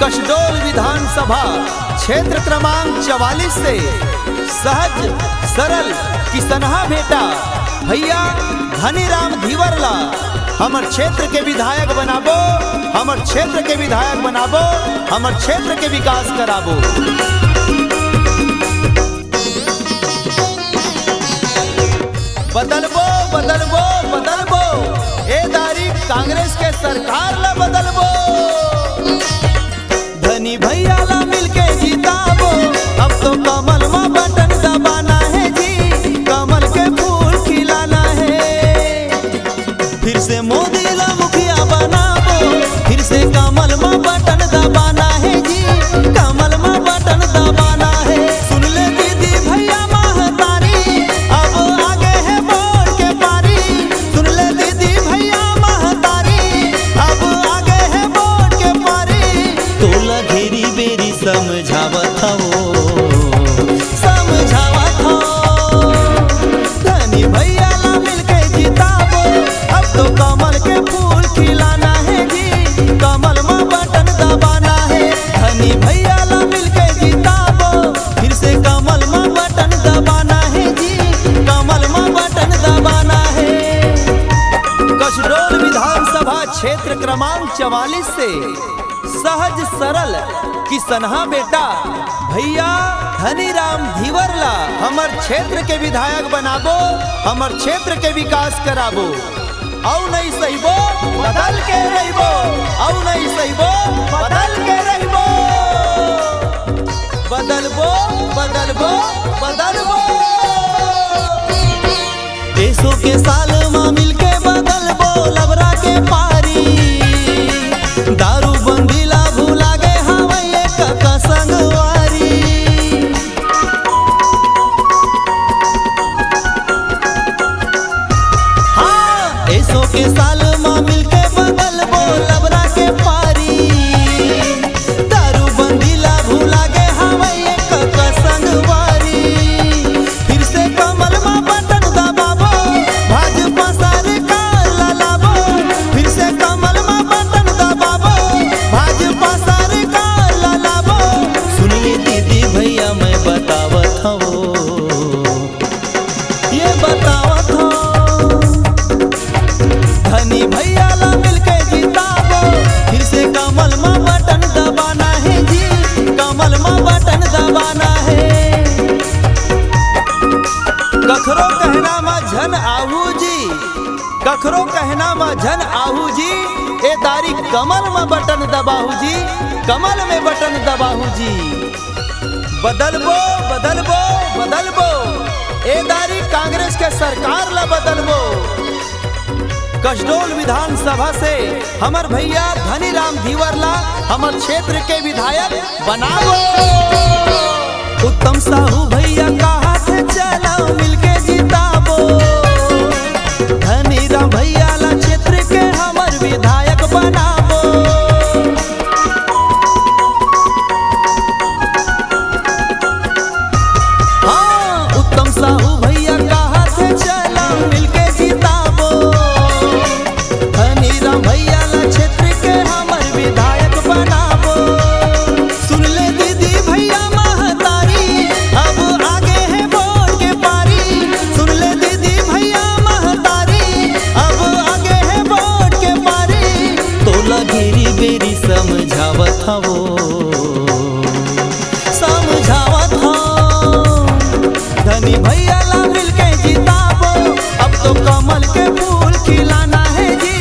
कसडोल विधानसभा क्षेत्र क्रमांक 44 से सहज सरल किसनहा बेटा भैया धनीराम धीवरला हमर क्षेत्र के विधायक बनाबो, हमर क्षेत्र के विधायक बनाबो, हमर क्षेत्र के विकास कराबो। बदलबो बदलबो बदलबो ए दारी कांग्रेस के सरकार ला बदलबो। धनी भैया ला मिलके जिताबो, अब तो कमल में बटन दबाना है जी, कमल के फूल खिलाना है। फिर से मोदी ला मुखिया बनाबो, फिर से कमल में बटन दबाना है जी, कमल में बटन दबाना है। सुन ले दीदी भैया महतारी, अब आगे है वोट के पारी। सुन ले दीदी भैया महतारी, अब आगे है वोट के पारी। तोला घेरी बेरी समझावत हो, समझावत हो। धनी भैया ला मिलके जिताबो, अब तो कमल के फूल खिलाना है जी, कमल में बटन दबाना है। धनी भैया ला मिलके जिताबो, फिर से कमल में बटन दबाना है जी, कमल में बटन दबाना है। कसडोल विधानसभा क्षेत्र क्रमांक 44 से सहज सरल किसनहा बेटा भैया धनीराम धीवरला हमर क्षेत्र के विधायक बनाबो, हमर क्षेत्र के विकास कराबो। औ नहीं सहीबो बदल के रहिबो, औ नहीं सहीबो बदल के रहिबो। बदलबो बदलबो बदलबो देशों के साल में मिलके बदलबो लबरा के पारी। दारू बंदीला भूला गए हवैये का संगवारी। हाँ देशों के साल में मिलके बदलबो लबरा के पारी। दारू बंदीला भूला गए हवैये का संगवारी। फिर से कमल में बटन दबाबो, भाजपा सरकार लालाबो। फिर से कमल में बटन दबाबो, भाजपा सरकार लालाबो। सुनिए दीदी भैया मैं बतावत हूँ, ये बतावत हूँ। धनी भैया ला मिलके जिताबो, फिर से कमल में बटन दबाना है जी, कमल में बटन दबाना है। कखरो कहना मा झन आहू जी, कखरो कहना मा झन आहू जी। ए दारी कमल में बटन दबाहू जी, कमल में बटन दबाहू जी। बदलबो बदलबो बदलबो ए दारी कांग्रेस के सरकार ला बदलबो। कसडोल विधानसभा से हमर भैया धनीराम धीवरला हमर क्षेत्र के विधायक बनाबो। उत्तम साहू भैया कहा थे चलो मिलके जिताबो। धनीराम भैया ला क्षेत्र के हमर विधायक बनाबो। हाँ उत्तम साहू भैया कहा थे चलो मिलके जिताबो। धनीराम भैया ला क्षेत्र के हमर विधायक बनाबो। सुन ले दीदी भैया महतारी, अब आगे है वोट के पारी। सुन ले दीदी भैया महतारी, अब आगे है वोट के पारी। तोला घेरी बेरी समझावत हो, समझावत हो। धनी भैया ला मिलके जिताबो, अब तो कमल के फूल खिलाना है जी,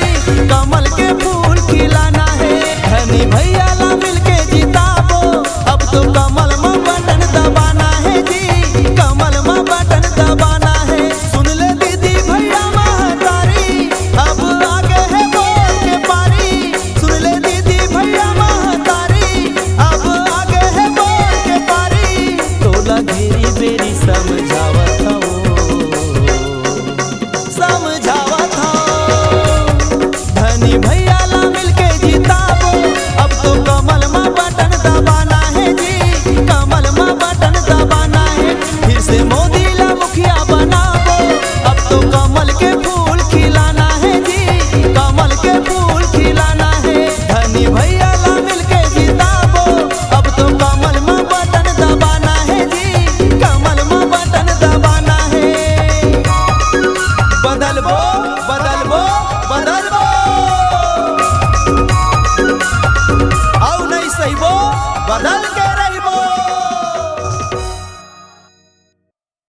कमल के फूल खिलाना है। धनी भैया ला मिलके जिताबो, अब तो कमल में बटन दबाना है जी, कमल में बटन दबाना है। सुन ले दीदी भैया महतारी, अब आगे है वोट के पारी। सुन ले दीदी भैया महतारी, चल बोल।